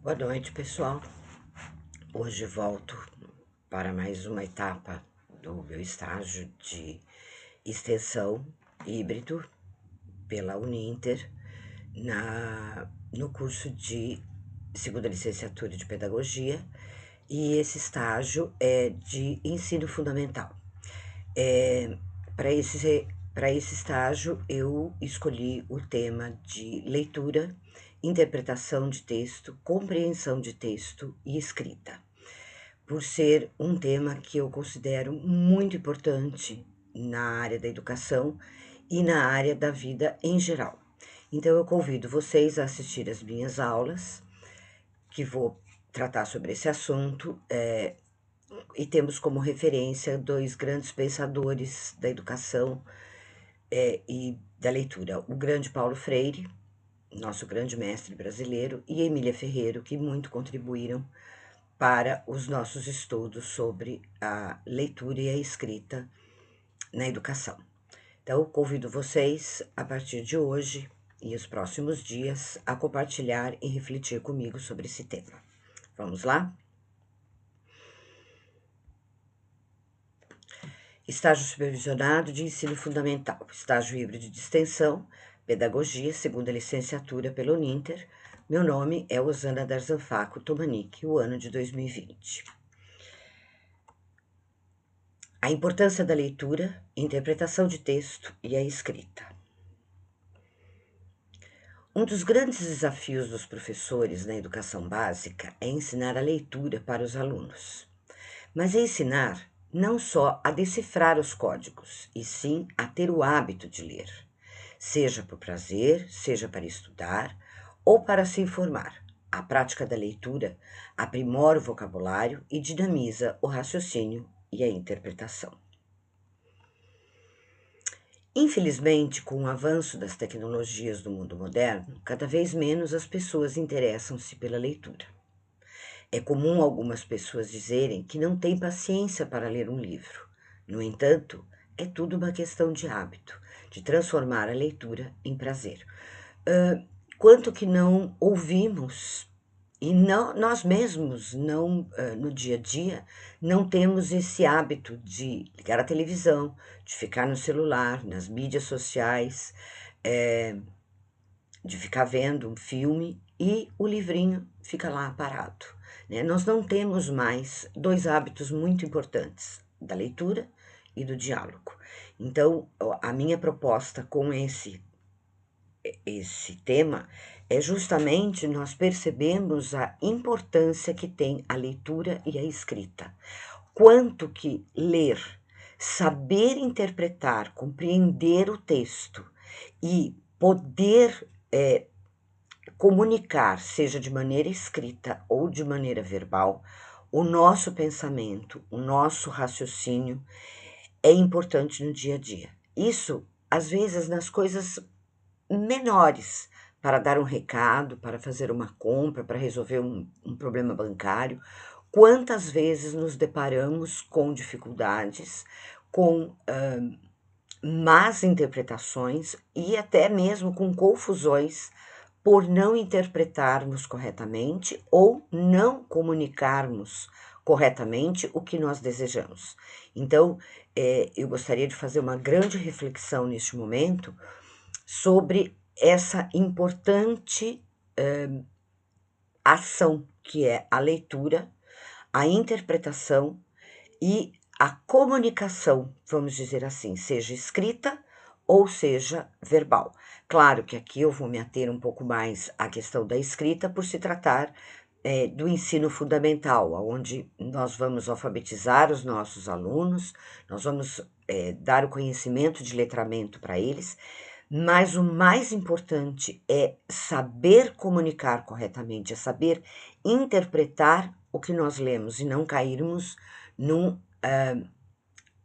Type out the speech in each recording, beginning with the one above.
Boa noite, pessoal. Hoje volto para mais uma etapa do meu estágio de extensão híbrido pela Uninter no curso de segunda licenciatura de pedagogia, e esse estágio é de ensino fundamental. Para esse estágio, eu escolhi o tema de leitura, interpretação de texto, compreensão de texto e escrita, por ser um tema que eu considero muito importante na área da educação e na área da vida em geral. Então, eu convido vocês a assistir as minhas aulas, que vou tratar sobre esse assunto, e temos como referência dois grandes pensadores da educação e da leitura: o grande Paulo Freire, nosso grande mestre brasileiro, e Emília Ferreiro, que muito contribuíram para os nossos estudos sobre a leitura e a escrita na educação. Então, convido vocês, a partir de hoje e os próximos dias, a compartilhar e refletir comigo sobre esse tema. Vamos lá? Estágio supervisionado de ensino fundamental, estágio híbrido de extensão, pedagogia, segunda licenciatura pela Uninter. Meu nome é Osana Darzanfaco Tomanic, o ano de 2020. A importância da leitura, interpretação de texto e a escrita. Um dos grandes desafios dos professores na educação básica é ensinar a leitura para os alunos. Mas é ensinar não só a decifrar os códigos, e sim a ter o hábito de ler, seja por prazer, seja para estudar ou para se informar. A prática da leitura aprimora o vocabulário e dinamiza o raciocínio e a interpretação. Infelizmente, com o avanço das tecnologias do mundo moderno, cada vez menos as pessoas interessam-se pela leitura. É comum algumas pessoas dizerem que não têm paciência para ler um livro. No entanto, é tudo uma questão de hábito, de transformar a leitura em prazer. Quanto que não ouvimos e nós mesmos não, no dia a dia, não temos esse hábito de ligar a televisão, de ficar no celular, nas mídias sociais, de ficar vendo um filme e o livrinho fica lá parado, né? Nós não temos mais dois hábitos muito importantes, da leitura e do diálogo. Então, a minha proposta com esse tema é justamente nós percebemos a importância que tem a leitura e a escrita. Quanto que ler, saber interpretar, compreender o texto e poder comunicar, seja de maneira escrita ou de maneira verbal, o nosso pensamento, o nosso raciocínio é importante no dia a dia. Isso, às vezes, nas coisas menores, para dar um recado, para fazer uma compra, para resolver um problema bancário. Quantas vezes nos deparamos com dificuldades, com más interpretações e até mesmo com confusões por não interpretarmos corretamente ou não comunicarmos corretamente o que nós desejamos. Então, eu gostaria de fazer uma grande reflexão neste momento sobre essa importante ação que é a leitura, a interpretação e a comunicação, vamos dizer assim, seja escrita ou seja verbal. Claro que aqui eu vou me ater um pouco mais à questão da escrita, por se tratar do ensino fundamental, onde nós vamos alfabetizar os nossos alunos, nós vamos dar o conhecimento de letramento para eles, mas o mais importante é saber comunicar corretamente, é saber interpretar o que nós lemos e não cairmos num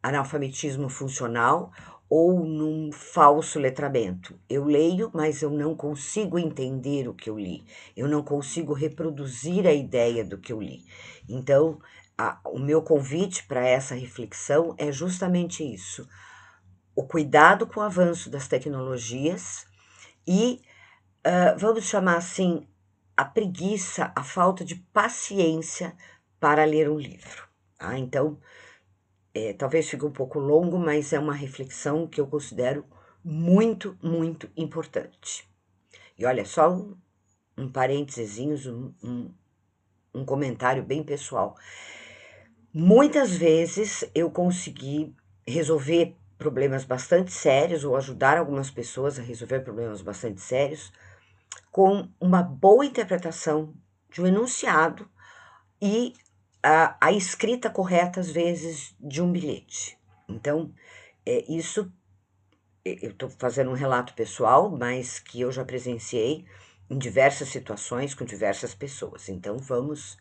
analfabetismo funcional ou num falso letramento. Eu leio, mas eu não consigo entender o que eu li. Eu não consigo reproduzir a ideia do que eu li. Então, o meu convite para essa reflexão é justamente isso: o cuidado com o avanço das tecnologias e, vamos chamar assim, a preguiça, a falta de paciência para ler um livro. Tá? Então, talvez fique um pouco longo, mas é uma reflexão que eu considero muito, muito importante. E olha, só um parênteses, um comentário bem pessoal. Muitas vezes eu consegui resolver problemas bastante sérios ou ajudar algumas pessoas a resolver problemas bastante sérios com uma boa interpretação de um enunciado e a escrita correta, às vezes, de um bilhete. Então, isso, eu estou fazendo um relato pessoal, mas que eu já presenciei em diversas situações com diversas pessoas. Então, vamos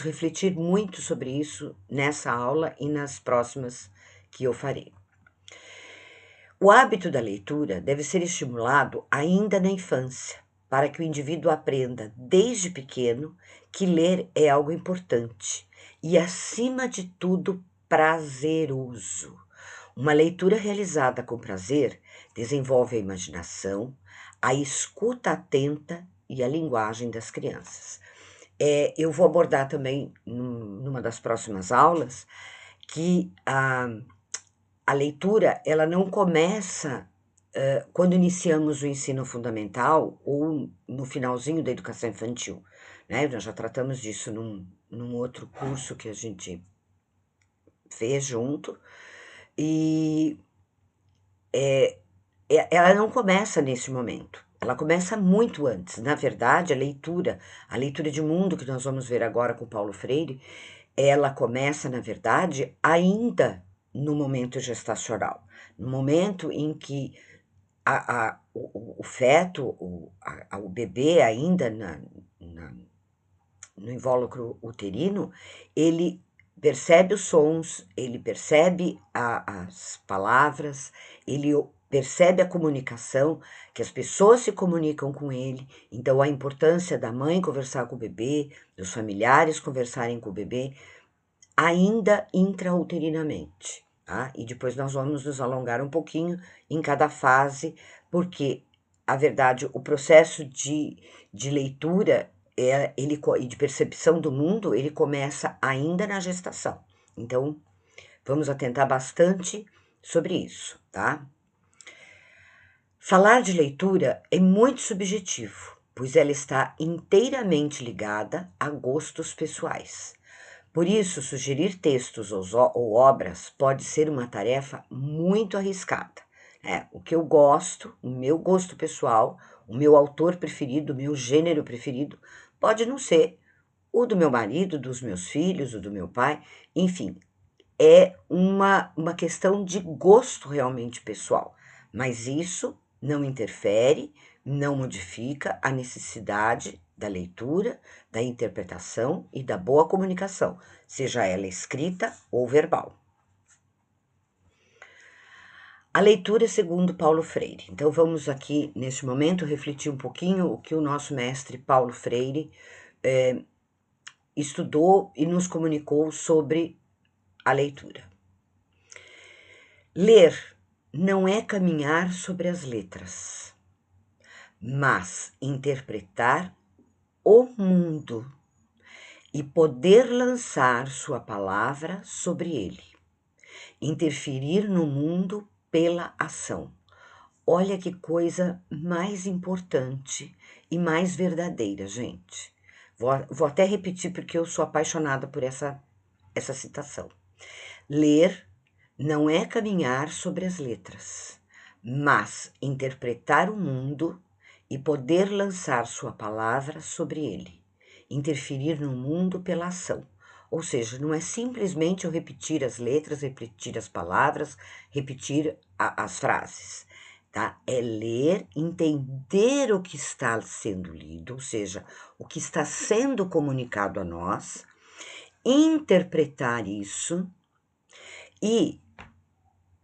refletir muito sobre isso nessa aula e nas próximas que eu farei. O hábito da leitura deve ser estimulado ainda na infância, para que o indivíduo aprenda desde pequeno que ler é algo importante e, acima de tudo, prazeroso. Uma leitura realizada com prazer desenvolve a imaginação, a escuta atenta e a linguagem das crianças. Eu vou abordar também, numa das próximas aulas, que a leitura ela não começa quando iniciamos o ensino fundamental ou no finalzinho da educação infantil, né? Nós já tratamos disso num outro curso que a gente fez junto, e ela não começa nesse momento, ela começa muito antes. Na verdade, a leitura de mundo que nós vamos ver agora com Paulo Freire, ela começa, na verdade, ainda no momento gestacional, no momento em que o feto, o bebê ainda no invólucro uterino, ele percebe os sons, ele percebe as palavras, ele percebe a comunicação, que as pessoas se comunicam com ele. Então, a importância da mãe conversar com o bebê, dos familiares conversarem com o bebê, ainda intrauterinamente. Tá? E depois nós vamos nos alongar um pouquinho em cada fase, porque, a verdade, o processo de leitura e de percepção do mundo, ele começa ainda na gestação. Então, vamos atentar bastante sobre isso, tá? Falar de leitura é muito subjetivo, pois ela está inteiramente ligada a gostos pessoais. Por isso, sugerir textos ou obras pode ser uma tarefa muito arriscada. O que eu gosto, o meu gosto pessoal, o meu autor preferido, o meu gênero preferido, pode não ser o do meu marido, dos meus filhos, o do meu pai, enfim, é uma questão de gosto realmente pessoal. Mas isso não interfere, não modifica a necessidade da leitura, da interpretação e da boa comunicação, seja ela escrita ou verbal. A leitura segundo Paulo Freire. Então, vamos aqui, neste momento, refletir um pouquinho o que o nosso mestre Paulo Freire estudou e nos comunicou sobre a leitura. Ler não é caminhar sobre as letras, mas interpretar o mundo e poder lançar sua palavra sobre ele, interferir no mundo pela ação. Olha que coisa mais importante e mais verdadeira, gente. Vou até repetir porque eu sou apaixonada por essa citação. Ler não é caminhar sobre as letras, mas interpretar o mundo e poder lançar sua palavra sobre ele, interferir no mundo pela ação. Ou seja, não é simplesmente eu repetir as letras, repetir as palavras, repetir as frases, tá? É ler, entender o que está sendo lido, ou seja, o que está sendo comunicado a nós, interpretar isso e,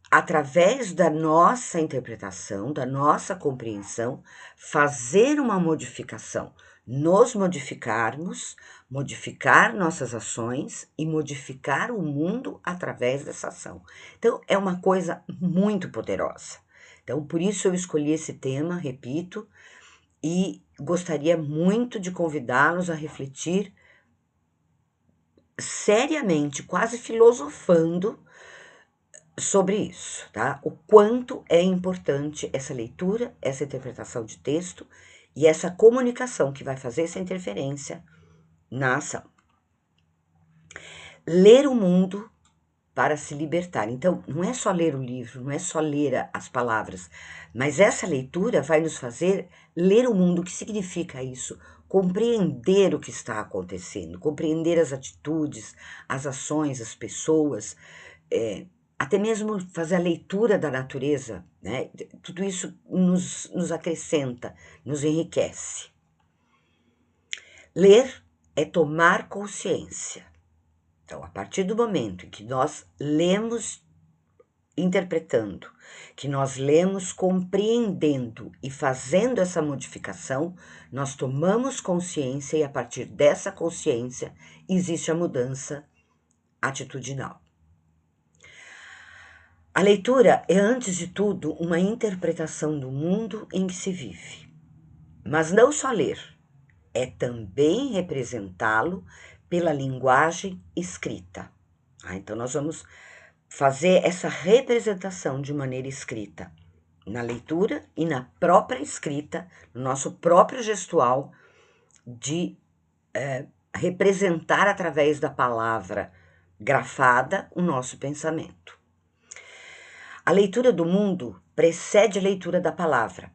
através da nossa interpretação, da nossa compreensão, fazer uma modificação, nos modificarmos, modificar nossas ações e modificar o mundo através dessa ação. Então, é uma coisa muito poderosa. Então, por isso eu escolhi esse tema, repito, e gostaria muito de convidá-los a refletir seriamente, quase filosofando sobre isso, tá? O quanto é importante essa leitura, essa interpretação de texto e essa comunicação que vai fazer essa interferência na ação. Ler o mundo para se libertar. Então, não é só ler o livro, não é só ler as palavras, mas essa leitura vai nos fazer ler o mundo. O que significa isso? Compreender o que está acontecendo, compreender as atitudes, as ações, as pessoas, até mesmo fazer a leitura da natureza, né? Tudo isso nos acrescenta, nos enriquece. Ler é tomar consciência. Então, a partir do momento em que nós lemos interpretando, que nós lemos compreendendo e fazendo essa modificação, nós tomamos consciência e a partir dessa consciência existe a mudança atitudinal. A leitura é, antes de tudo, uma interpretação do mundo em que se vive. Mas não só ler, é também representá-lo pela linguagem escrita. Então, nós vamos fazer essa representação de maneira escrita, na leitura e na própria escrita, no nosso próprio gestual, de representar através da palavra grafada o nosso pensamento. A leitura do mundo precede a leitura da palavra.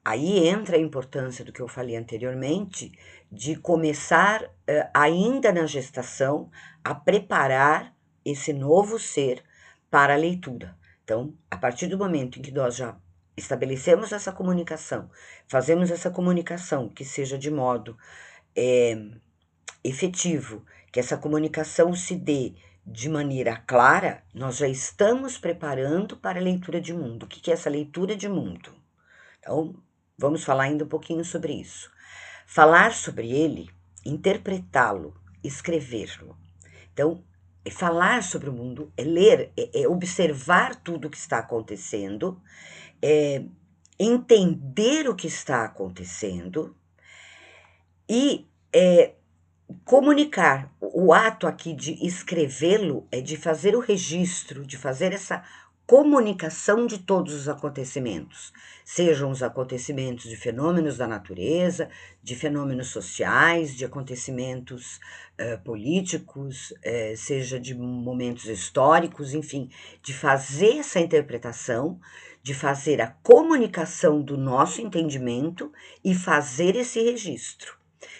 Aí entra a importância do que eu falei anteriormente, de começar, ainda na gestação, a preparar esse novo ser para a leitura. Então, a partir do momento em que nós já estabelecemos essa comunicação, fazemos essa comunicação que seja de modo efetivo, que essa comunicação se dê de maneira clara, nós já estamos preparando para a leitura de mundo. O que é essa leitura de mundo? Então, vamos falar ainda um pouquinho sobre isso. Falar sobre ele, interpretá-lo, escrevê-lo. Então, falar sobre o mundo, é ler, é observar tudo o que está acontecendo, é entender o que está acontecendo e comunicar. O ato aqui de escrevê-lo é de fazer o registro, de fazer essa comunicação de todos os acontecimentos, sejam os acontecimentos de fenômenos da natureza, de fenômenos sociais, de acontecimentos políticos, seja de momentos históricos, enfim, de fazer essa interpretação, de fazer a comunicação do nosso entendimento e fazer esse registro.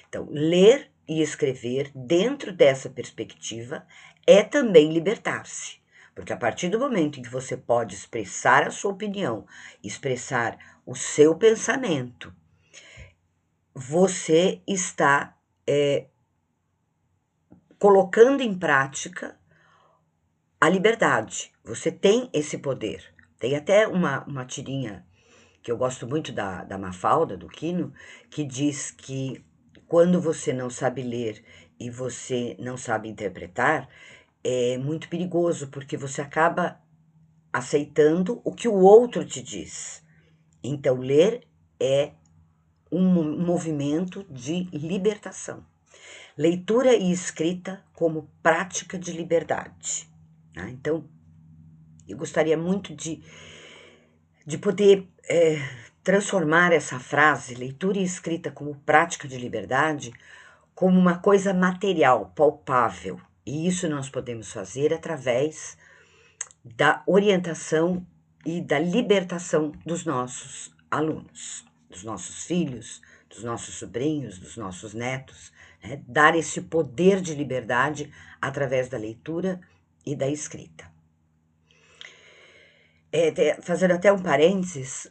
Então, ler e escrever dentro dessa perspectiva é também libertar-se. Porque a partir do momento em que você pode expressar a sua opinião, expressar o seu pensamento, você está colocando em prática a liberdade. Você tem esse poder. Tem até uma tirinha que eu gosto muito da Mafalda, do Quino, que diz que quando você não sabe ler e você não sabe interpretar, é muito perigoso, porque você acaba aceitando o que o outro te diz. Então, ler é um movimento de libertação. Leitura e escrita como prática de liberdade. Né? Então, eu gostaria muito de poder transformar essa frase, leitura e escrita como prática de liberdade, como uma coisa material, palpável. E isso nós podemos fazer através da orientação e da libertação dos nossos alunos, dos nossos filhos, dos nossos sobrinhos, dos nossos netos, né? Dar esse poder de liberdade através da leitura e da escrita. Fazendo até um parênteses,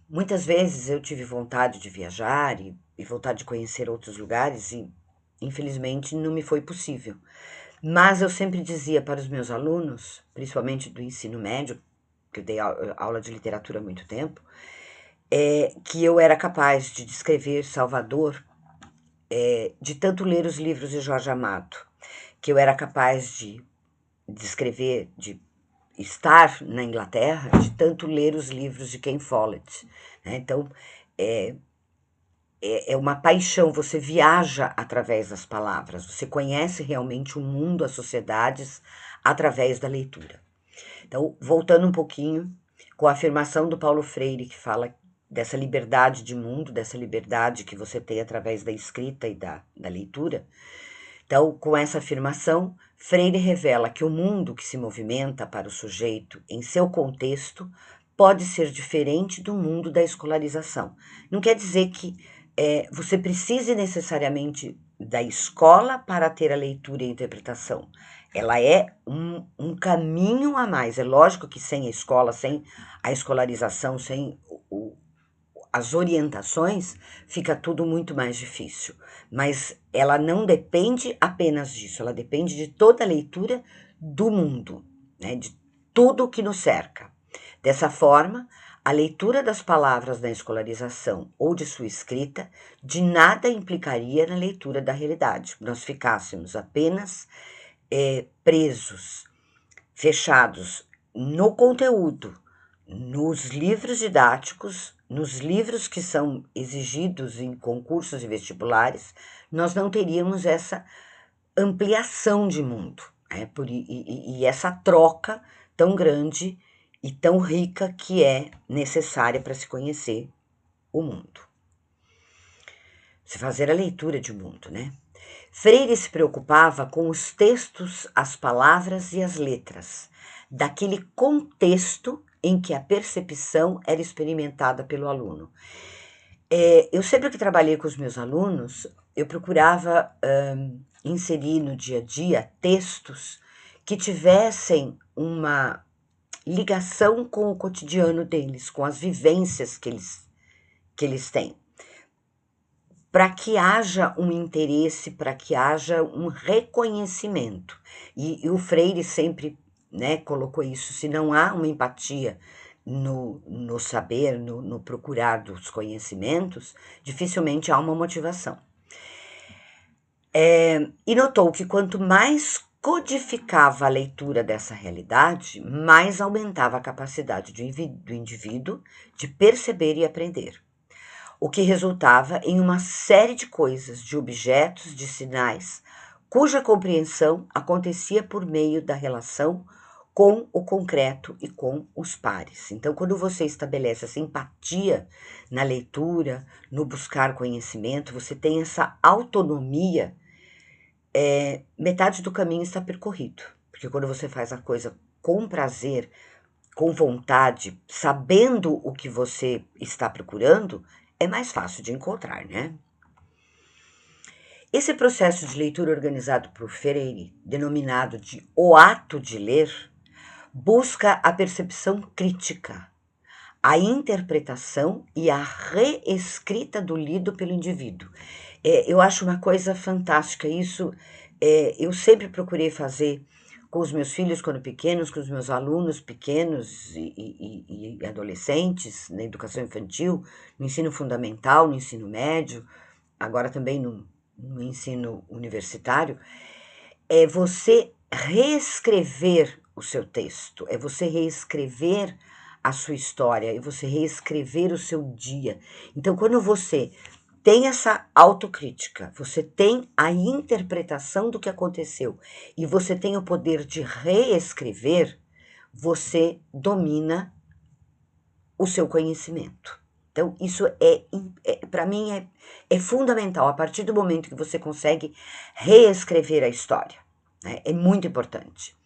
muitas vezes eu tive vontade de viajar e vontade de conhecer outros lugares e, infelizmente, não me foi possível. Mas eu sempre dizia para os meus alunos, principalmente do ensino médio, que eu dei aula de literatura há muito tempo, que eu era capaz de descrever Salvador de tanto ler os livros de Jorge Amado, que eu era capaz de descrever, de estar na Inglaterra, de tanto ler os livros de Ken Follett. Né? Então, é uma paixão, você viaja através das palavras, você conhece realmente o mundo, as sociedades, através da leitura. Então, voltando um pouquinho, com a afirmação do Paulo Freire, que fala dessa liberdade de mundo, dessa liberdade que você tem através da escrita e da leitura. Então, com essa afirmação, Freire revela que o mundo que se movimenta para o sujeito em seu contexto pode ser diferente do mundo da escolarização. Não quer dizer que você precise necessariamente da escola para ter a leitura e a interpretação. Ela é um caminho a mais. É lógico que sem a escola, sem a escolarização, sem as orientações, fica tudo muito mais difícil. Mas ela não depende apenas disso, ela depende de toda a leitura do mundo, né, de tudo que nos cerca. Dessa forma, a leitura das palavras na escolarização ou de sua escrita de nada implicaria na leitura da realidade. Nós ficássemos apenas presos, fechados no conteúdo, nos livros didáticos, nos livros que são exigidos em concursos e vestibulares, nós não teríamos essa ampliação de mundo, né? E essa troca tão grande e tão rica que é necessária para se conhecer o mundo. Se fazer a leitura de mundo, né? Freire se preocupava com os textos, as palavras e as letras, daquele contexto em que a percepção era experimentada pelo aluno. Eu sempre que trabalhei com os meus alunos, eu procurava inserir no dia a dia textos que tivessem uma ligação com o cotidiano deles, com as vivências que eles têm, para que haja um interesse, para que haja um reconhecimento. E o Freire sempre, né, colocou isso: se não há uma empatia no saber, no procurar dos conhecimentos, dificilmente há uma motivação. E notou que quanto mais codificava a leitura dessa realidade, mais aumentava a capacidade do indivíduo de perceber e aprender, o que resultava em uma série de coisas, de objetos, de sinais, cuja compreensão acontecia por meio da relação com o concreto e com os pares. Então, quando você estabelece essa empatia na leitura, no buscar conhecimento, você tem essa autonomia, metade do caminho está percorrido. Porque quando você faz a coisa com prazer, com vontade, sabendo o que você está procurando, é mais fácil de encontrar, né? Esse processo de leitura organizado por Freire, denominado de o ato de ler, busca a percepção crítica, a interpretação e a reescrita do lido pelo indivíduo. Eu acho uma coisa fantástica isso. Eu sempre procurei fazer com os meus filhos quando pequenos, com os meus alunos pequenos e adolescentes, na educação infantil, no ensino fundamental, no ensino médio, agora também no ensino universitário, é você reescrever o seu texto, é você reescrever a sua história, é você reescrever o seu dia. Então, quando você tem essa autocrítica, você tem a interpretação do que aconteceu e você tem o poder de reescrever, você domina o seu conhecimento. Então, isso para mim, é fundamental. A partir do momento que você consegue reescrever a história, né, é muito importante.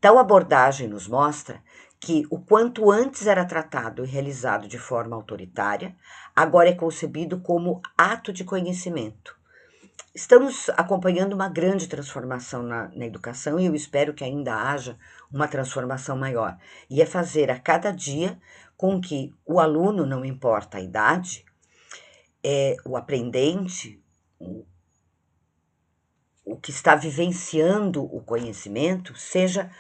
Tal abordagem nos mostra que o quanto antes era tratado e realizado de forma autoritária, agora é concebido como ato de conhecimento. Estamos acompanhando uma grande transformação na educação e eu espero que ainda haja uma transformação maior. E é fazer a cada dia com que o aluno, não importa a idade, o aprendente, o que está vivenciando o conhecimento, seja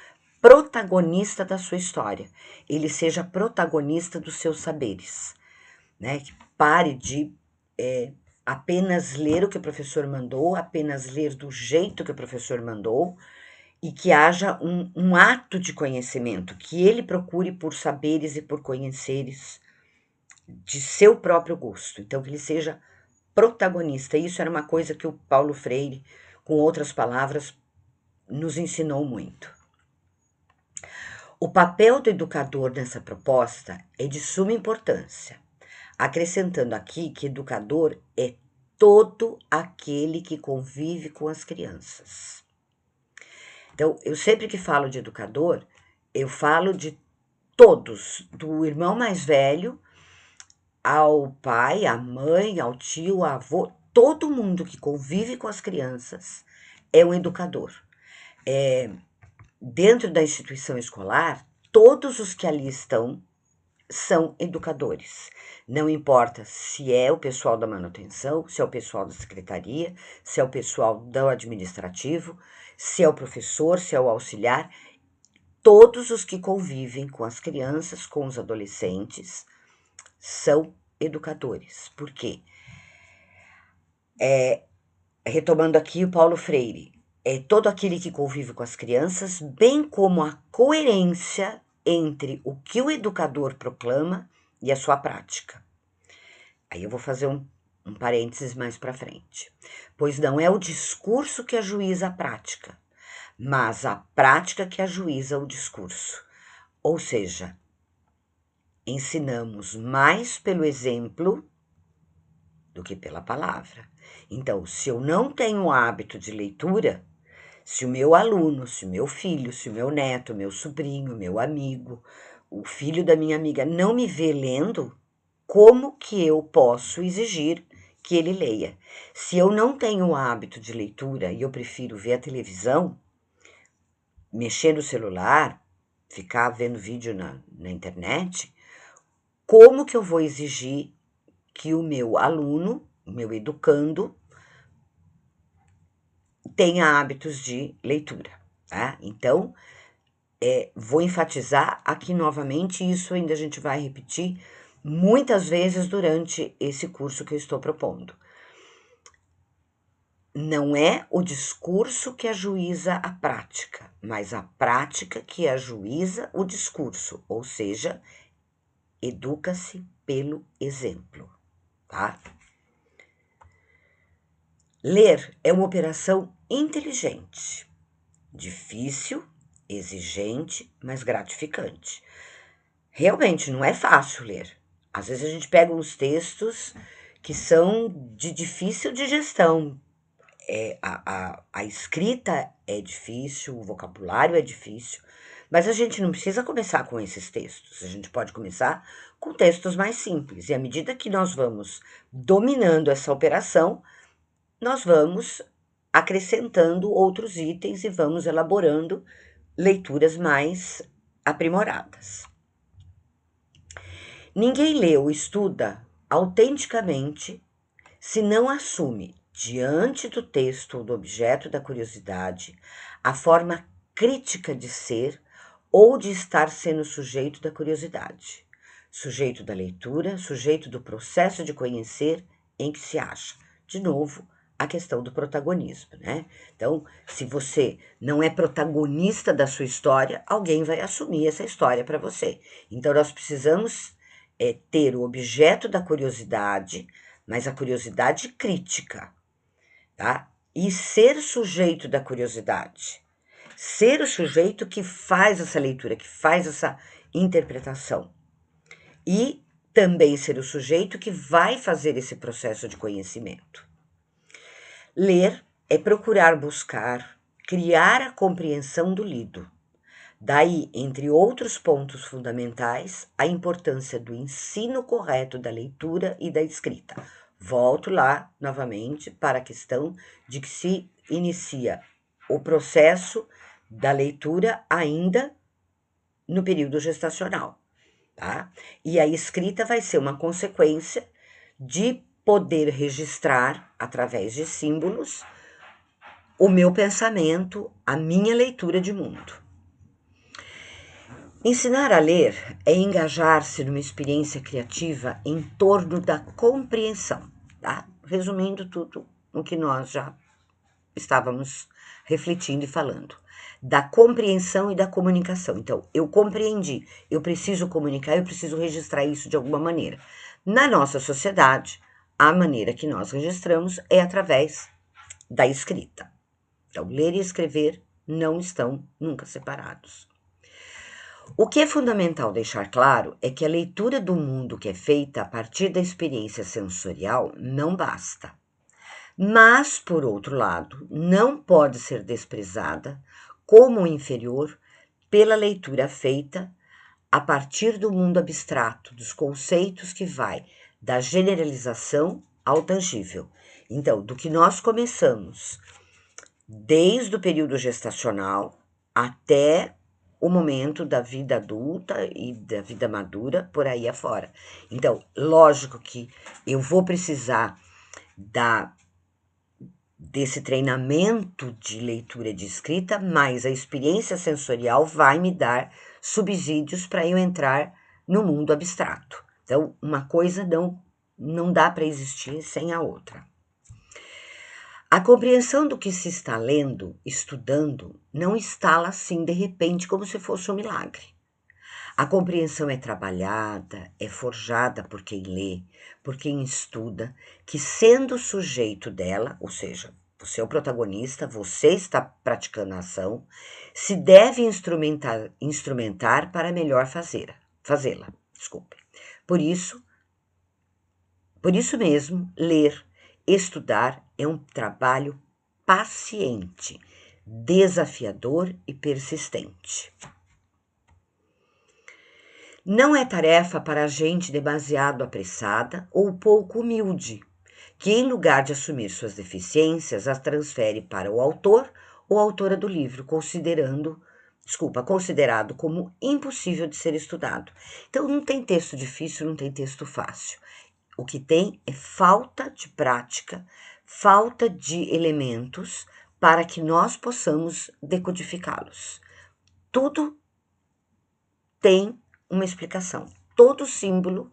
protagonista da sua história, ele seja protagonista dos seus saberes, né? Que pare de apenas ler o que o professor mandou, apenas ler do jeito que o professor mandou, e que haja um ato de conhecimento, que ele procure por saberes e por conheceres de seu próprio gosto. Então, que ele seja protagonista. Isso era uma coisa que o Paulo Freire, com outras palavras, nos ensinou muito. O papel do educador nessa proposta é de suma importância, acrescentando aqui que educador é todo aquele que convive com as crianças. Então, eu sempre que falo de educador, eu falo de todos, do irmão mais velho ao pai, à mãe, ao tio, ao avô, todo mundo que convive com as crianças é um educador. Dentro da instituição escolar, todos os que ali estão são educadores. Não importa se é o pessoal da manutenção, se é o pessoal da secretaria, se é o pessoal do administrativo, se é o professor, se é o auxiliar, todos os que convivem com as crianças, com os adolescentes, são educadores. Por quê? Retomando aqui o Paulo Freire, é todo aquele que convive com as crianças, bem como a coerência entre o que o educador proclama e a sua prática. Aí eu vou fazer um parênteses mais para frente. Pois não é o discurso que ajuiza a prática, mas a prática que ajuiza o discurso. Ou seja, ensinamos mais pelo exemplo do que pela palavra. Então, se eu não tenho o hábito de leitura, se o meu aluno, se o meu filho, se o meu neto, meu sobrinho, meu amigo, o filho da minha amiga não me vê lendo, como que eu posso exigir que ele leia? Se eu não tenho o hábito de leitura e eu prefiro ver a televisão, mexer no celular, ficar vendo vídeo na internet, como que eu vou exigir que o meu aluno, o meu educando, tenha hábitos de leitura, tá? Então, vou enfatizar aqui novamente, isso ainda a gente vai repetir muitas vezes durante esse curso que eu estou propondo. Não é o discurso que ajuiza a prática, mas a prática que ajuiza o discurso, ou seja, educa-se pelo exemplo, tá? Ler é uma operação inteligente, difícil, exigente, mas gratificante. Realmente não é fácil ler. Às vezes a gente pega uns textos que são de difícil digestão. A escrita é difícil, o vocabulário é difícil, mas a gente não precisa começar com esses textos. A gente pode começar com textos mais simples. E à medida que nós vamos dominando essa operação, nós vamos acrescentando outros itens e vamos elaborando leituras mais aprimoradas. Ninguém lê ou estuda autenticamente se não assume, diante do texto ou do objeto da curiosidade, a forma crítica de ser ou de estar sendo sujeito da curiosidade, sujeito da leitura, sujeito do processo de conhecer em que se acha. De novo, a questão do protagonismo, né? Então, se você não é protagonista da sua história, alguém vai assumir essa história para você. Então, nós precisamos ter o objeto da curiosidade, mas a curiosidade crítica, tá? E ser sujeito da curiosidade. Ser o sujeito que faz essa leitura, que faz essa interpretação. E também ser o sujeito que vai fazer esse processo de conhecimento. Ler é procurar buscar, criar a compreensão do lido. Daí, entre outros pontos fundamentais, a importância do ensino correto da leitura e da escrita. Volto lá, novamente, para a questão de que se inicia o processo da leitura ainda no período gestacional, tá? E a escrita vai ser uma consequência de poder registrar, através de símbolos, o meu pensamento, a minha leitura de mundo. Ensinar a ler é engajar-se numa experiência criativa em torno da compreensão, tá? Resumindo tudo o que nós já estávamos refletindo e falando. Da compreensão e da comunicação. Então, eu compreendi, eu preciso comunicar, eu preciso registrar isso de alguma maneira. Na nossa sociedade, a maneira que nós registramos é através da escrita. Então, ler e escrever não estão nunca separados. O que é fundamental deixar claro é que a leitura do mundo que é feita a partir da experiência sensorial não basta. Mas, por outro lado, não pode ser desprezada como inferior pela leitura feita a partir do mundo abstrato, dos conceitos que vai da generalização ao tangível. Então, do que nós começamos desde o período gestacional até o momento da vida adulta e da vida madura, por aí afora. Então, lógico que eu vou precisar desse treinamento de leitura e de escrita, mas a experiência sensorial vai me dar subsídios para eu entrar no mundo abstrato. Então, uma coisa não dá para existir sem a outra. A compreensão do que se está lendo, estudando, não instala assim de repente como se fosse um milagre. A compreensão é trabalhada, é forjada por quem lê, por quem estuda, que sendo sujeito dela, ou seja, você é o protagonista, você está praticando a ação, se deve instrumentar para melhor fazê-la. Por isso mesmo, ler, estudar é um trabalho paciente, desafiador e persistente. Não é tarefa para gente demasiado apressada ou pouco humilde, que em lugar de assumir suas deficiências, as transfere para o autor ou autora do livro, considerado como impossível de ser estudado. Então, não tem texto difícil, não tem texto fácil. O que tem é falta de prática, falta de elementos para que nós possamos decodificá-los. Tudo tem uma explicação. Todo símbolo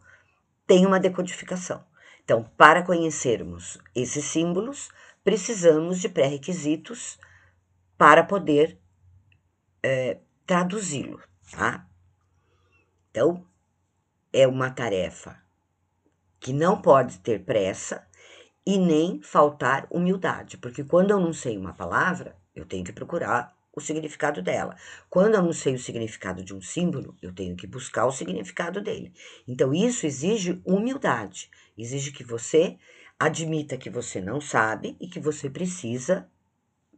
tem uma decodificação. Então, para conhecermos esses símbolos, precisamos de pré-requisitos para poder traduzi-lo, tá? Então, é uma tarefa que não pode ter pressa e nem faltar humildade, porque quando eu não sei uma palavra, eu tenho que procurar o significado dela. Quando eu não sei o significado de um símbolo, eu tenho que buscar o significado dele. Então, isso exige humildade, exige que você admita que você não sabe e que você precisa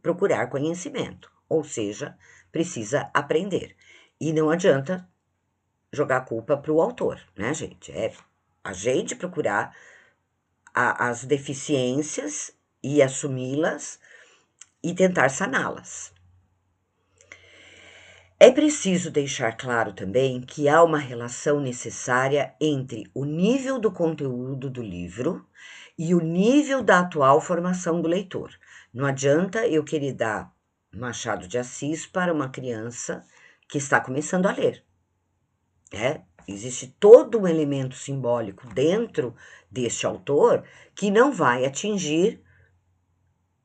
procurar conhecimento, ou seja, precisa aprender. E não adianta jogar a culpa para o autor, né, gente? É a gente procurar as deficiências e assumi-las e tentar saná-las. É preciso deixar claro também que há uma relação necessária entre o nível do conteúdo do livro e o nível da atual formação do leitor. Não adianta eu querer dar Machado de Assis para uma criança que está começando a ler. Existe todo um elemento simbólico dentro deste autor que não vai atingir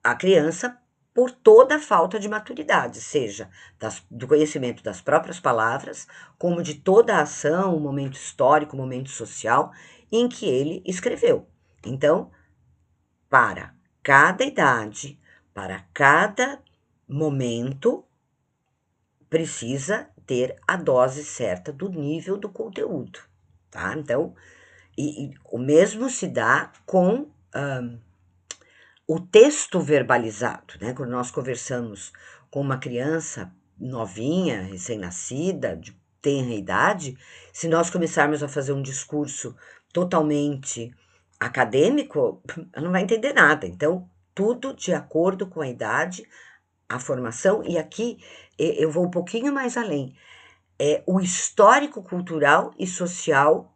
a criança por toda a falta de maturidade, seja do conhecimento das próprias palavras, como de toda a ação, o momento histórico, o momento social em que ele escreveu. Então, para cada idade, para cada momento, precisa ter a dose certa do nível do conteúdo, tá? Então, o mesmo se dá com o texto verbalizado, né? Quando nós conversamos com uma criança novinha, recém-nascida, de tenra idade, se nós começarmos a fazer um discurso totalmente acadêmico, ela não vai entender nada. Então, tudo de acordo com a idade, a formação, e aqui eu vou um pouquinho mais além. O histórico cultural e social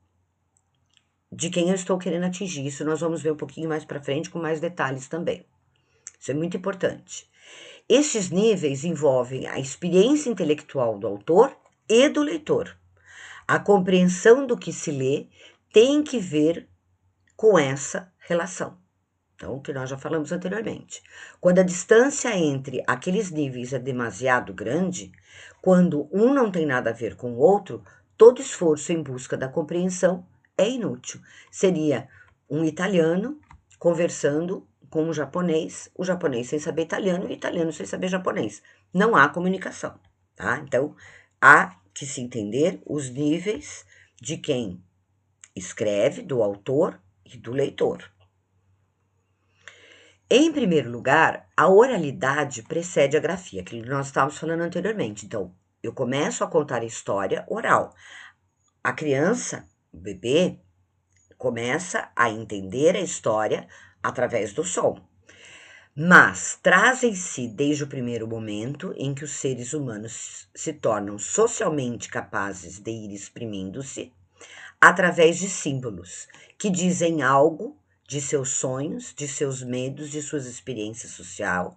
de quem eu estou querendo atingir. Isso nós vamos ver um pouquinho mais para frente com mais detalhes também. Isso é muito importante. Estes níveis envolvem a experiência intelectual do autor e do leitor. A compreensão do que se lê tem que ver com essa relação. Então, o que nós já falamos anteriormente. Quando a distância entre aqueles níveis é demasiado grande, quando um não tem nada a ver com o outro, todo esforço em busca da compreensão é inútil. Seria um italiano conversando com um japonês, o japonês sem saber italiano e o italiano sem saber japonês. Não há comunicação, tá? Então, há que se entender os níveis de quem escreve, do autor e do leitor. Em primeiro lugar, a oralidade precede a grafia, aquilo que nós estávamos falando anteriormente. Então, eu começo a contar a história oral. A criança, o bebê, começa a entender a história através do som. Mas traz em si, desde o primeiro momento em que os seres humanos se tornam socialmente capazes de ir exprimindo-se, através de símbolos que dizem algo de seus sonhos, de seus medos, de suas experiências sociais,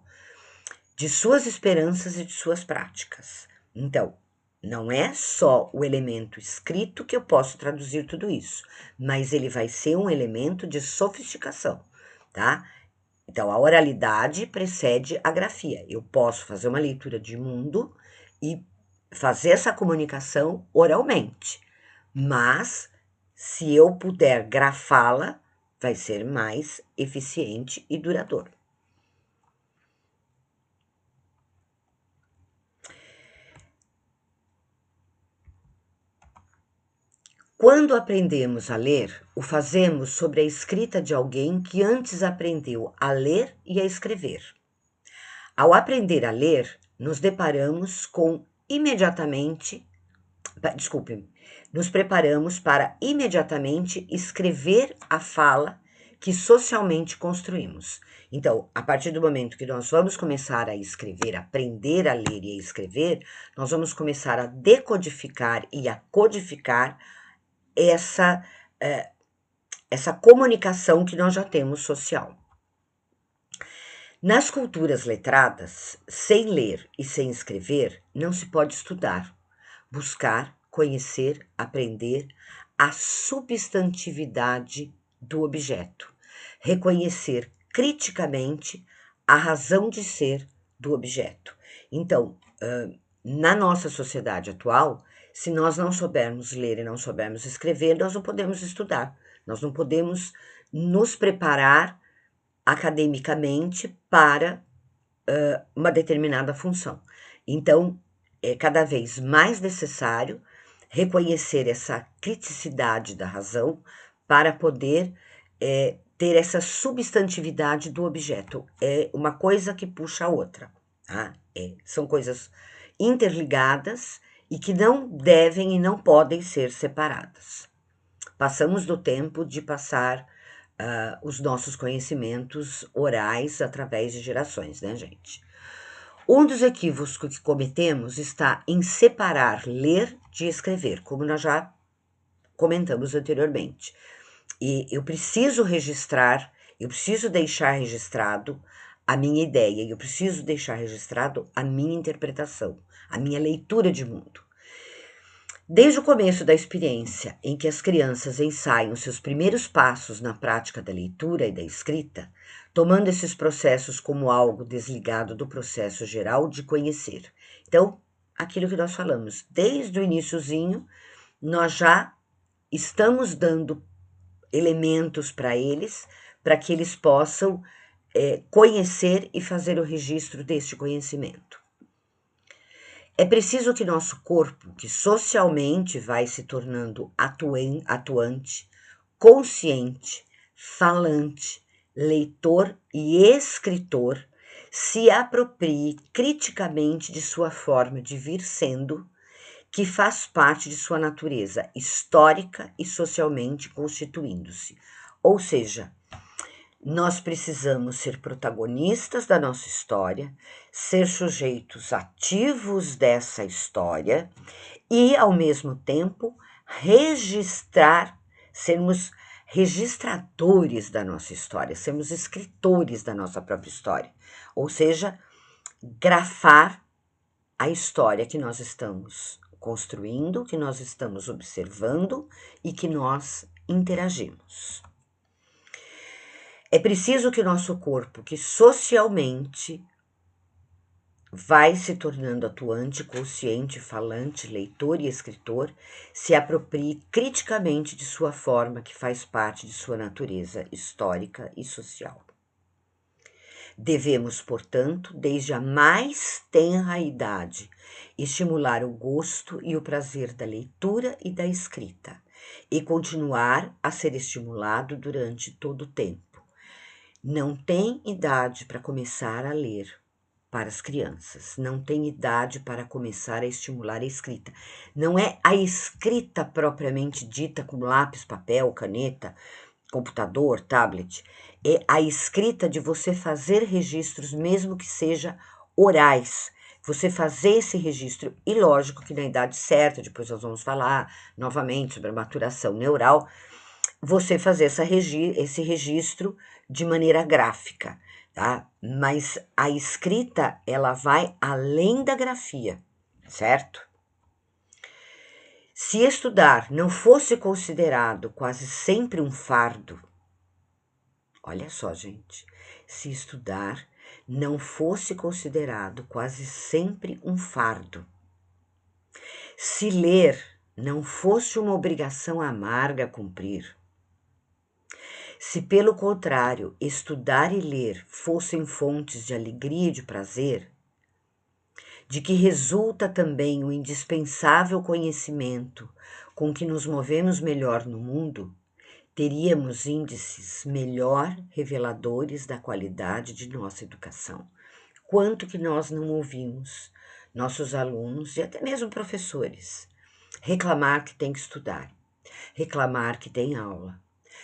de suas esperanças e de suas práticas. Então, não é só o elemento escrito que eu posso traduzir tudo isso, mas ele vai ser um elemento de sofisticação, tá? Então, a oralidade precede a grafia. Eu posso fazer uma leitura de mundo e fazer essa comunicação oralmente, mas se eu puder grafá-la, vai ser mais eficiente e duradouro. Quando aprendemos a ler, o fazemos sobre a escrita de alguém que antes aprendeu a ler e a escrever. Ao aprender a ler, nos deparamos com nos preparamos para imediatamente escrever a fala que socialmente construímos. Então, a partir do momento que nós vamos começar a escrever, aprender a ler e a escrever, nós vamos começar a decodificar e a codificar essa comunicação que nós já temos social. Nas culturas letradas, sem ler e sem escrever, não se pode estudar, buscar, conhecer, aprender a substantividade do objeto, reconhecer criticamente a razão de ser do objeto. Então, na nossa sociedade atual, se nós não soubermos ler e não soubermos escrever, nós não podemos estudar, nós não podemos nos preparar academicamente para uma determinada função. Então, é cada vez mais necessário reconhecer essa criticidade da razão para poder ter essa substantividade do objeto. É uma coisa que puxa a outra, tá? São coisas interligadas e que não devem e não podem ser separadas. Passamos do tempo de passar os nossos conhecimentos orais através de gerações, né, gente? Um dos equívocos que cometemos está em separar ler de escrever, como nós já comentamos anteriormente. E eu preciso registrar, eu preciso deixar registrado a minha ideia, eu preciso deixar registrado a minha interpretação, a minha leitura de mundo. Desde o começo da experiência em que as crianças ensaiam seus primeiros passos na prática da leitura e da escrita, tomando esses processos como algo desligado do processo geral de conhecer. Então, aquilo que nós falamos, desde o iniciozinho, nós já estamos dando elementos para que eles possam conhecer e fazer o registro deste conhecimento. É preciso que nosso corpo, que socialmente vai se tornando atuante, consciente, falante, leitor e escritor, se aproprie criticamente de sua forma de vir sendo, que faz parte de sua natureza histórica e socialmente constituindo-se. Ou seja, nós precisamos ser protagonistas da nossa história, ser sujeitos ativos dessa história e, ao mesmo tempo, sermos registradores da nossa história, sermos escritores da nossa própria história. Ou seja, grafar a história que nós estamos construindo, que nós estamos observando e que nós interagimos. É preciso que o nosso corpo, que socialmente vai se tornando atuante, consciente, falante, leitor e escritor, se aproprie criticamente de sua forma que faz parte de sua natureza histórica e social. Devemos, portanto, desde a mais tenra idade, estimular o gosto e o prazer da leitura e da escrita, e continuar a ser estimulado durante todo o tempo. Não tem idade para começar a ler para as crianças, não tem idade para começar a estimular a escrita. Não é a escrita propriamente dita com lápis, papel, caneta, computador, tablet, é a escrita de você fazer registros, mesmo que seja orais, você fazer esse registro, e lógico que na idade certa, depois nós vamos falar novamente sobre a maturação neural, você fazer esse registro de maneira gráfica, tá? Mas a escrita, ela vai além da grafia, certo? Se estudar não fosse considerado quase sempre um fardo, olha só, gente, se estudar não fosse considerado quase sempre um fardo, se ler não fosse uma obrigação amarga a cumprir, se pelo contrário estudar e ler fossem fontes de alegria e de prazer, de que resulta também o indispensável conhecimento com que nos movemos melhor no mundo, teríamos índices melhor reveladores da qualidade de nossa educação. Quanto que nós não ouvimos nossos alunos e até mesmo professores reclamar que tem que estudar, reclamar que tem aula,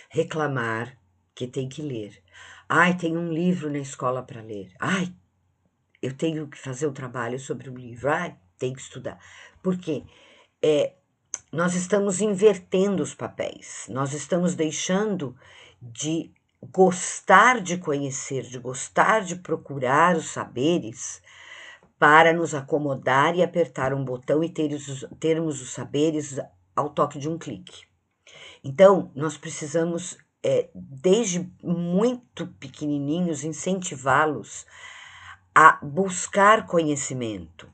reclamar que tem que ler. Ai, tem um livro na escola para ler. Ai, eu tenho que fazer um trabalho sobre um livro. Ai, tem que estudar. Por quê? Nós estamos invertendo os papéis, nós estamos deixando de gostar de conhecer, de gostar de procurar os saberes para nos acomodar e apertar um botão e termos os saberes ao toque de um clique. Então, nós precisamos, desde muito pequenininhos, incentivá-los a buscar conhecimento,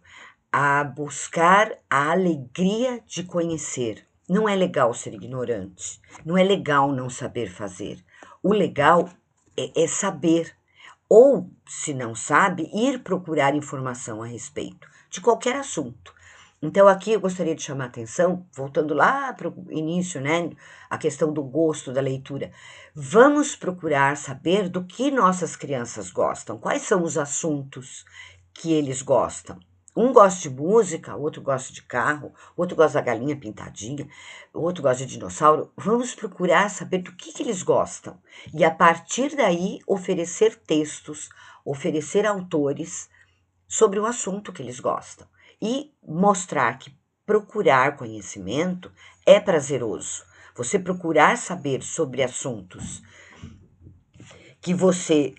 a buscar a alegria de conhecer. Não é legal ser ignorante, não é legal não saber fazer. O legal é saber, ou, se não sabe, ir procurar informação a respeito de qualquer assunto. Então, aqui eu gostaria de chamar a atenção, voltando lá para o início, né, a questão do gosto da leitura. Vamos procurar saber do que nossas crianças gostam, quais são os assuntos que eles gostam. Um gosta de música, o outro gosta de carro, o outro gosta da galinha pintadinha, o outro gosta de dinossauro. Vamos procurar saber do que eles gostam. E a partir daí oferecer textos, oferecer autores sobre o assunto que eles gostam. E mostrar que procurar conhecimento é prazeroso. Você procurar saber sobre assuntos que você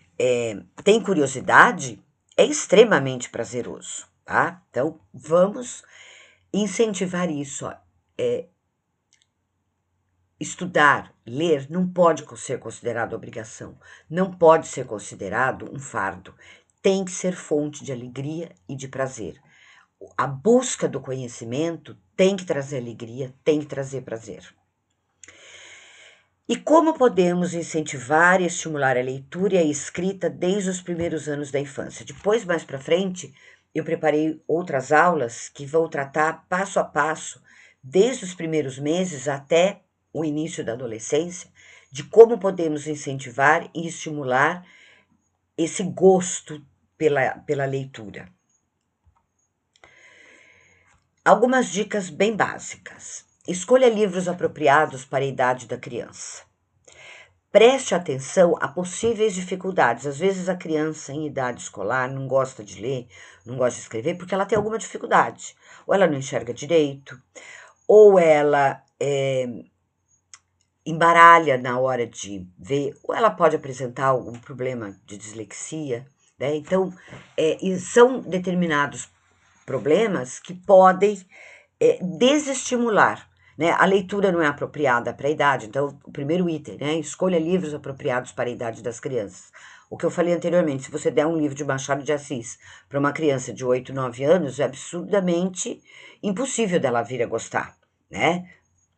tem curiosidade é extremamente prazeroso. Tá? Então, vamos incentivar isso. Estudar, ler, não pode ser considerado obrigação, não pode ser considerado um fardo. Tem que ser fonte de alegria e de prazer. A busca do conhecimento tem que trazer alegria, tem que trazer prazer. E como podemos incentivar e estimular a leitura e a escrita desde os primeiros anos da infância? Depois, mais para frente, eu preparei outras aulas que vão tratar passo a passo, desde os primeiros meses até o início da adolescência, de como podemos incentivar e estimular esse gosto pela leitura. Algumas dicas bem básicas. Escolha livros apropriados para a idade da criança. Preste atenção a possíveis dificuldades. Às vezes a criança em idade escolar não gosta de ler, não gosta de escrever, porque ela tem alguma dificuldade. Ou ela não enxerga direito, ou ela embaralha na hora de ver, ou ela pode apresentar algum problema de dislexia, né? Então, são determinados problemas que podem desestimular, né? A leitura não é apropriada para a idade, então o primeiro item, né? Escolha livros apropriados para a idade das crianças. O que eu falei anteriormente, se você der um livro de Machado de Assis para uma criança de 8, 9 anos, é absurdamente impossível dela vir a gostar, né?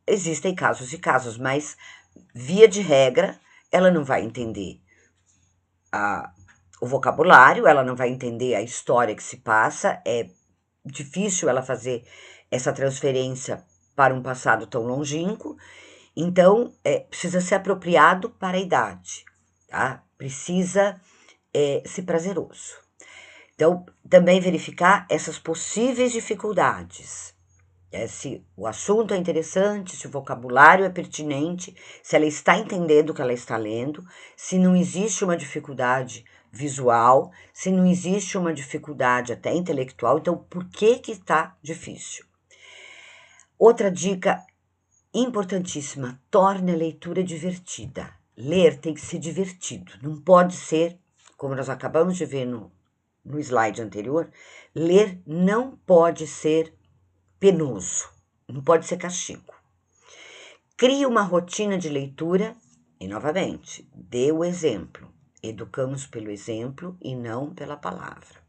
Existem casos e casos, mas via de regra, ela não vai entender o vocabulário, ela não vai entender a história que se passa, é difícil ela fazer essa transferência para um passado tão longínquo, então precisa ser apropriado para a idade, tá? Precisa ser prazeroso. Então, também verificar essas possíveis dificuldades. Se o assunto é interessante, se o vocabulário é pertinente, se ela está entendendo o que ela está lendo, se não existe uma dificuldade visual, se não existe uma dificuldade até intelectual, então por que está difícil? Outra dica importantíssima, torne a leitura divertida. Ler tem que ser divertido, não pode ser, como nós acabamos de ver no slide anterior, ler não pode ser penoso, não pode ser castigo. Crie uma rotina de leitura e, novamente, dê o exemplo. Educamos pelo exemplo e não pela palavra.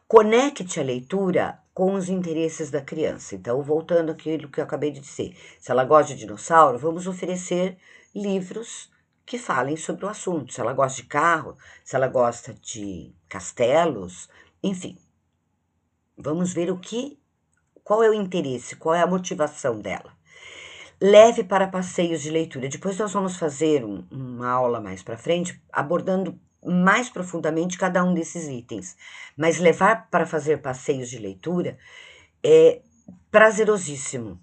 Conecte a leitura com os interesses da criança. Então, voltando àquilo que eu acabei de dizer, se ela gosta de dinossauro, vamos oferecer livros que falem sobre o assunto. Se ela gosta de carro, se ela gosta de castelos, enfim. Vamos ver qual é o interesse, qual é a motivação dela. Leve para passeios de leitura. Depois nós vamos fazer uma aula mais para frente, abordando mais profundamente cada um desses itens. Mas levar para fazer passeios de leitura é prazerosíssimo.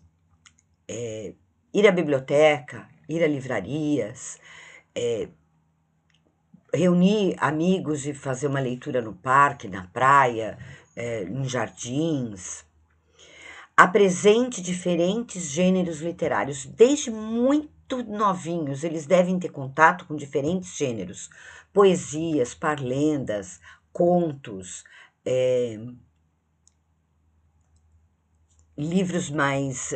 Ir à biblioteca, ir a livrarias, reunir amigos e fazer uma leitura no parque, na praia, em jardins. Apresente diferentes gêneros literários. Desde muito novinhos, eles devem ter contato com diferentes gêneros. Poesias, parlendas, contos, livros mais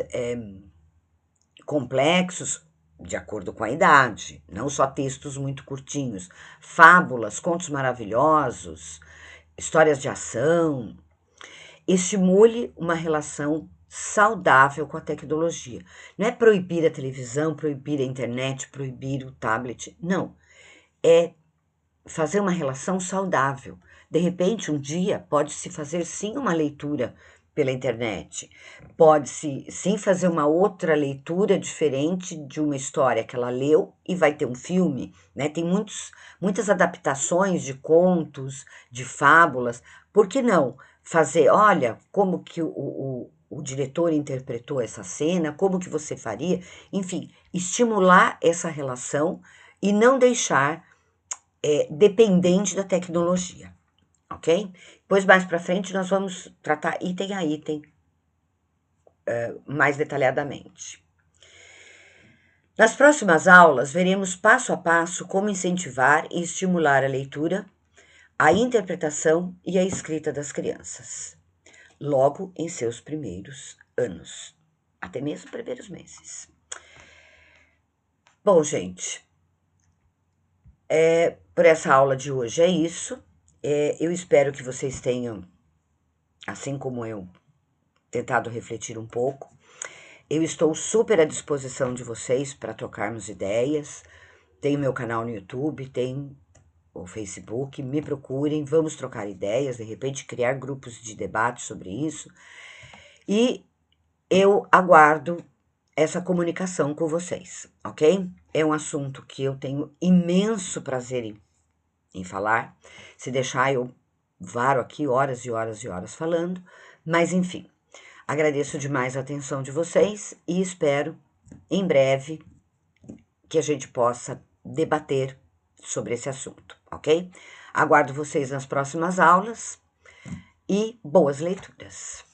complexos, de acordo com a idade, não só textos muito curtinhos, fábulas, contos maravilhosos, histórias de ação. Estimule uma relação saudável com a tecnologia. Não é proibir a televisão, proibir a internet, proibir o tablet, não. É fazer uma relação saudável. De repente, um dia, pode-se fazer sim uma leitura pela internet. Pode-se sim fazer uma outra leitura diferente de uma história que ela leu e vai ter um filme, né? Tem muitas adaptações de contos, de fábulas. Por que não fazer, olha, como que o diretor interpretou essa cena, como que você faria? Enfim, estimular essa relação e não deixar dependente da tecnologia, ok? Depois, mais para frente, nós vamos tratar item a item mais detalhadamente. Nas próximas aulas, veremos passo a passo como incentivar e estimular a leitura, a interpretação e a escrita das crianças, logo em seus primeiros anos, até mesmo primeiros meses. Bom, gente, por essa aula de hoje é isso. Eu espero que vocês tenham, assim como eu, tentado refletir um pouco. Eu estou super à disposição de vocês para trocarmos ideias. Tem o meu canal no YouTube, tem o Facebook, me procurem, vamos trocar ideias, de repente criar grupos de debate sobre isso. E eu aguardo essa comunicação com vocês, ok? É um assunto que eu tenho imenso prazer em falar. Se deixar, eu varo aqui horas e horas e horas falando, mas enfim, agradeço demais a atenção de vocês e espero em breve que a gente possa debater sobre esse assunto, ok? Aguardo vocês nas próximas aulas e boas leituras!